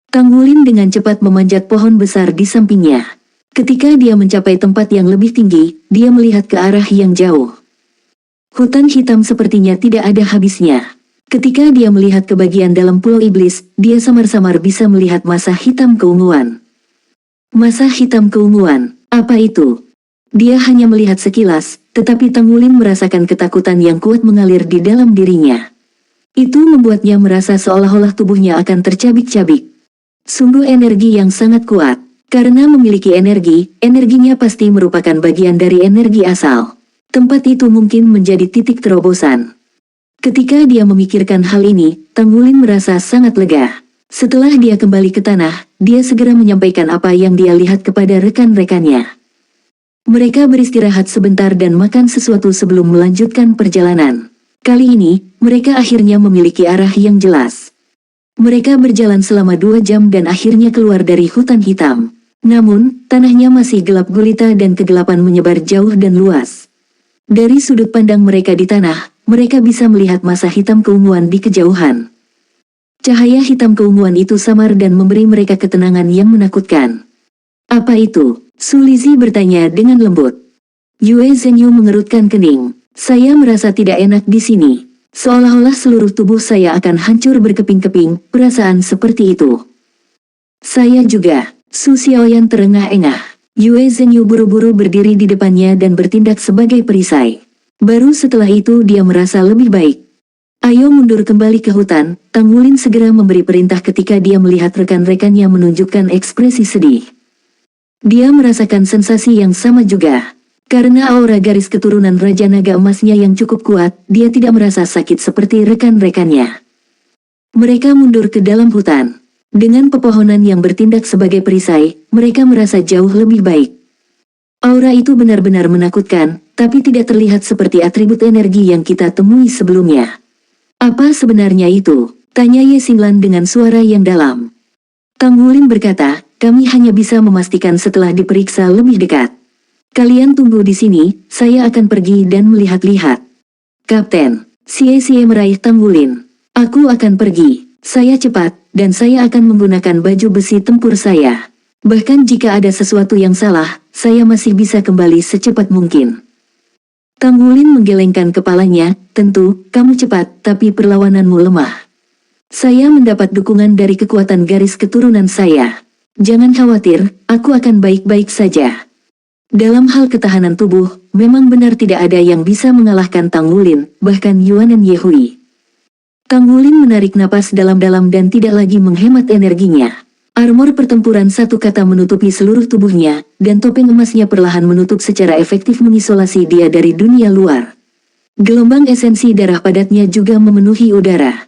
Tang Wulin dengan cepat memanjat pohon besar di sampingnya. Ketika dia mencapai tempat yang lebih tinggi, dia melihat ke arah yang jauh. Hutan hitam sepertinya tidak ada habisnya. Ketika dia melihat ke bagian dalam Pulau Iblis, dia samar-samar bisa melihat masa hitam keunguan. Masa hitam keunguan, apa itu? Dia hanya melihat sekilas, tetapi Tang Wulin merasakan ketakutan yang kuat mengalir di dalam dirinya. Itu membuatnya merasa seolah-olah tubuhnya akan tercabik-cabik. Sungguh energi yang sangat kuat. Karena memiliki energi, energinya pasti merupakan bagian dari energi asal. Tempat itu mungkin menjadi titik terobosan. Ketika dia memikirkan hal ini, Tang Wulin merasa sangat lega. Setelah dia kembali ke tanah, dia segera menyampaikan apa yang dia lihat kepada rekan-rekannya. Mereka beristirahat sebentar dan makan sesuatu sebelum melanjutkan perjalanan. Kali ini, mereka akhirnya memiliki arah yang jelas. Mereka berjalan selama 2 jam dan akhirnya keluar dari hutan hitam. Namun, tanahnya masih gelap gulita dan kegelapan menyebar jauh dan luas. Dari sudut pandang mereka di tanah, mereka bisa melihat masa hitam keunguan di kejauhan. Cahaya hitam keunguan itu samar dan memberi mereka ketenangan yang menakutkan. Apa itu? Su Lizhi bertanya dengan lembut. Yue Zhenyu mengerutkan kening. Saya merasa tidak enak di sini. Seolah-olah seluruh tubuh saya akan hancur berkeping-keping, perasaan seperti itu. Saya juga. Su Xiaoyan terengah-engah. Yue Zhenyu buru-buru berdiri di depannya dan bertindak sebagai perisai. Baru setelah itu dia merasa lebih baik. Ayo mundur kembali ke hutan, Tang Wulin segera memberi perintah ketika dia melihat rekan-rekannya menunjukkan ekspresi sedih. Dia merasakan sensasi yang sama juga. Karena aura garis keturunan Raja Naga Emasnya yang cukup kuat, dia tidak merasa sakit seperti rekan-rekannya. Mereka mundur ke dalam hutan. Dengan pepohonan yang bertindak sebagai perisai, mereka merasa jauh lebih baik. Aura itu benar-benar menakutkan, tapi tidak terlihat seperti atribut energi yang kita temui sebelumnya. Apa sebenarnya itu? Tanya Ye Xinglan dengan suara yang dalam. Tang Wulin berkata, kami hanya bisa memastikan setelah diperiksa lebih dekat. Kalian tunggu di sini, saya akan pergi dan melihat-lihat. Kapten, Xie meraih Tang Wulin. Aku akan pergi. Saya cepat, dan saya akan menggunakan baju besi tempur saya. Bahkan jika ada sesuatu yang salah, saya masih bisa kembali secepat mungkin. Tang Wulin menggelengkan kepalanya, tentu, kamu cepat, tapi perlawananmu lemah. Saya mendapat dukungan dari kekuatan garis keturunan saya. Jangan khawatir, aku akan baik-baik saja. Dalam hal ketahanan tubuh, memang benar tidak ada yang bisa mengalahkan Tang Wulin, bahkan Yuan dan Yehui. Tang Wulin menarik napas dalam-dalam dan tidak lagi menghemat energinya. Armor pertempuran satu kata menutupi seluruh tubuhnya, dan topeng emasnya perlahan menutup secara efektif mengisolasi dia dari dunia luar. Gelombang esensi darah padatnya juga memenuhi udara.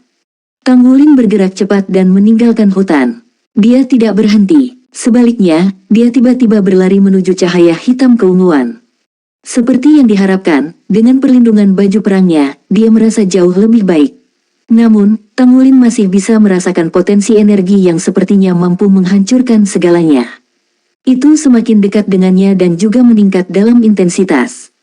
Tang Wulin bergerak cepat dan meninggalkan hutan. Dia tidak berhenti. Sebaliknya, dia tiba-tiba berlari menuju cahaya hitam keunguan. Seperti yang diharapkan, dengan perlindungan baju perangnya, dia merasa jauh lebih baik. Namun, Tang Wulin masih bisa merasakan potensi energi yang sepertinya mampu menghancurkan segalanya. Itu semakin dekat dengannya dan juga meningkat dalam intensitas.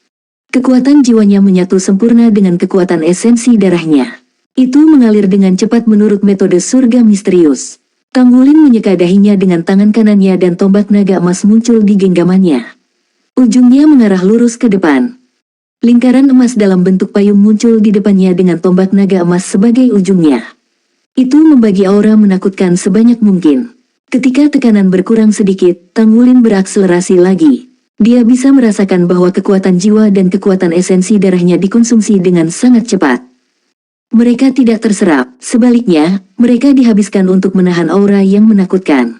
Kekuatan jiwanya menyatu sempurna dengan kekuatan esensi darahnya. Itu mengalir dengan cepat menurut metode surga misterius. Tang Wulin menyeka dahinya dengan tangan kanannya dan tombak naga emas muncul di genggamannya. Ujungnya mengarah lurus ke depan. Lingkaran emas dalam bentuk payung muncul di depannya dengan tombak naga emas sebagai ujungnya. Itu membagi aura menakutkan sebanyak mungkin. Ketika tekanan berkurang sedikit, Tang Wulin berakselerasi lagi. Dia bisa merasakan bahwa kekuatan jiwa dan kekuatan esensi darahnya dikonsumsi dengan sangat cepat. Mereka tidak terserap, sebaliknya, mereka dihabiskan untuk menahan aura yang menakutkan.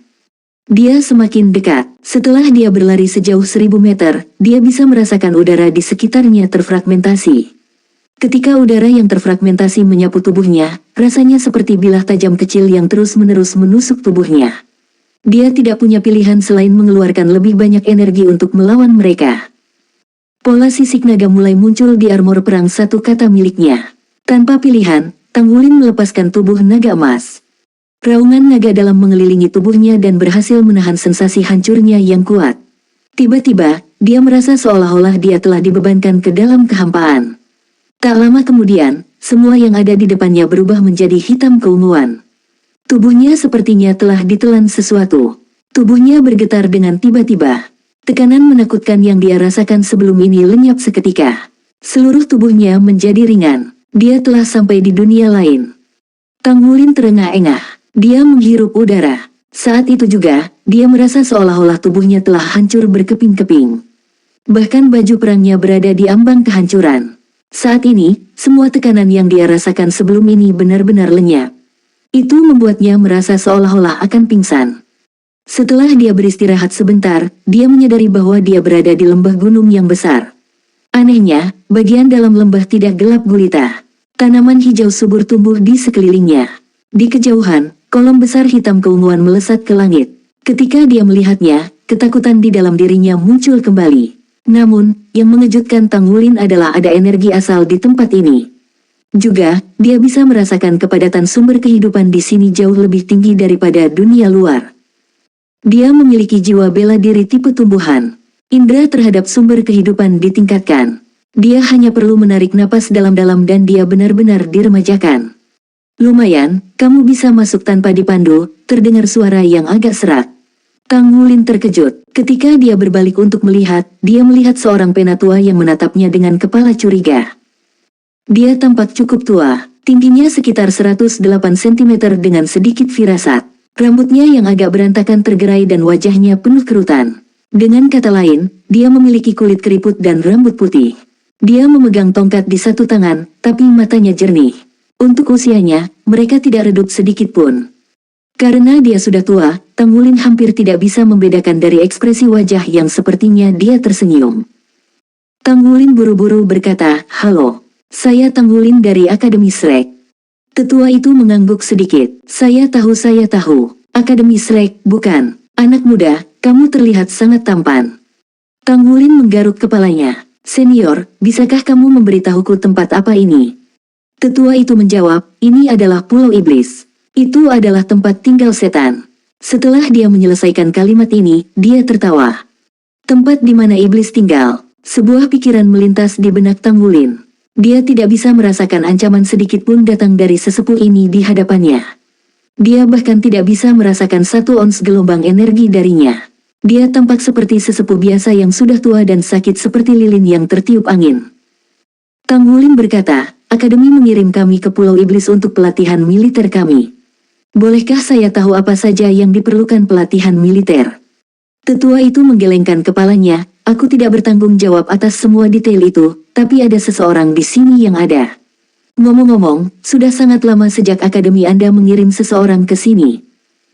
Dia semakin dekat. Setelah dia berlari sejauh 1000 meter, dia bisa merasakan udara di sekitarnya terfragmentasi. Ketika udara yang terfragmentasi menyapu tubuhnya, rasanya seperti bilah tajam kecil yang terus-menerus menusuk tubuhnya. Dia tidak punya pilihan selain mengeluarkan lebih banyak energi untuk melawan mereka. Pola sisik naga mulai muncul di armor perang satu kata miliknya. Tanpa pilihan, Tang Wulin melepaskan tubuh naga emas. Raungan naga dalam mengelilingi tubuhnya dan berhasil menahan sensasi hancurnya yang kuat. Tiba-tiba, dia merasa seolah-olah dia telah dibebankan ke dalam kehampaan. Tak lama kemudian, semua yang ada di depannya berubah menjadi hitam keunguan. Tubuhnya sepertinya telah ditelan sesuatu. Tubuhnya bergetar dengan tiba-tiba. Tekanan menakutkan yang dia rasakan sebelum ini lenyap seketika. Seluruh tubuhnya menjadi ringan. Dia telah sampai di dunia lain. Tang Wulin terengah-engah. Dia menghirup udara. Saat itu juga, dia merasa seolah-olah tubuhnya telah hancur berkeping-keping. Bahkan baju perangnya berada di ambang kehancuran. Saat ini, semua tekanan yang dia rasakan sebelum ini benar-benar lenyap. Itu membuatnya merasa seolah-olah akan pingsan. Setelah dia beristirahat sebentar, dia menyadari bahwa dia berada di lembah gunung yang besar. Anehnya, bagian dalam lembah tidak gelap gulita. Tanaman hijau subur tumbuh di sekelilingnya. Di kejauhan, kolom besar hitam keunguan melesat ke langit. Ketika dia melihatnya, ketakutan di dalam dirinya muncul kembali. Namun, yang mengejutkan Tang Wulin adalah ada energi asal di tempat ini. Juga, dia bisa merasakan kepadatan sumber kehidupan di sini jauh lebih tinggi daripada dunia luar. Dia memiliki jiwa bela diri tipe tumbuhan. Indra terhadap sumber kehidupan ditingkatkan. Dia hanya perlu menarik napas dalam-dalam dan dia benar-benar diremajakan. Lumayan, kamu bisa masuk tanpa dipandu, terdengar suara yang agak serak. Tang Wulin terkejut. Ketika dia berbalik untuk melihat, dia melihat seorang penatua yang menatapnya dengan kepala curiga. Dia tampak cukup tua, tingginya sekitar 108 cm dengan sedikit firasat. Rambutnya yang agak berantakan tergerai dan wajahnya penuh kerutan. Dengan kata lain, dia memiliki kulit keriput dan rambut putih. Dia memegang tongkat di satu tangan, tapi matanya jernih. Untuk usianya, mereka tidak redup sedikit pun. Karena dia sudah tua, Tang Wulin hampir tidak bisa membedakan dari ekspresi wajah yang sepertinya dia tersenyum. Tang Wulin buru-buru berkata, "Halo, saya Tang Wulin dari Akademi Shrek." Tetua itu mengangguk sedikit. Saya tahu. Akademi Shrek, bukan? Anak muda, kamu terlihat sangat tampan." Tang Wulin menggaruk kepalanya. "Senior, bisakah kamu memberitahuku tempat apa ini?" Tetua itu menjawab, "Ini adalah Pulau Iblis. Itu adalah tempat tinggal setan." Setelah dia menyelesaikan kalimat ini, dia tertawa. Tempat di mana iblis tinggal. Sebuah pikiran melintas di benak Tang Wulin. Dia tidak bisa merasakan ancaman sedikit pun datang dari sesepuh ini di hadapannya. Dia bahkan tidak bisa merasakan 1 ons gelombang energi darinya. Dia tampak seperti sesepuh biasa yang sudah tua dan sakit seperti lilin yang tertiup angin. Tang Wulin berkata, "Akademi mengirim kami ke Pulau Iblis untuk pelatihan militer kami. Bolehkah saya tahu apa saja yang diperlukan pelatihan militer?" Tetua itu menggelengkan kepalanya. "Aku tidak bertanggung jawab atas semua detail itu, tapi ada seseorang di sini yang ada." "Ngomong-ngomong, sudah sangat lama sejak akademi Anda mengirim seseorang ke sini.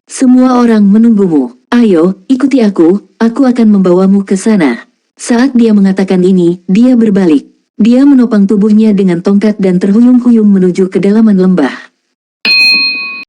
Semua orang menunggumu. Ayo, ikuti aku akan membawamu ke sana." Saat dia mengatakan ini, dia berbalik. Dia menopang tubuhnya dengan tongkat dan terhuyung-huyung menuju kedalaman lembah.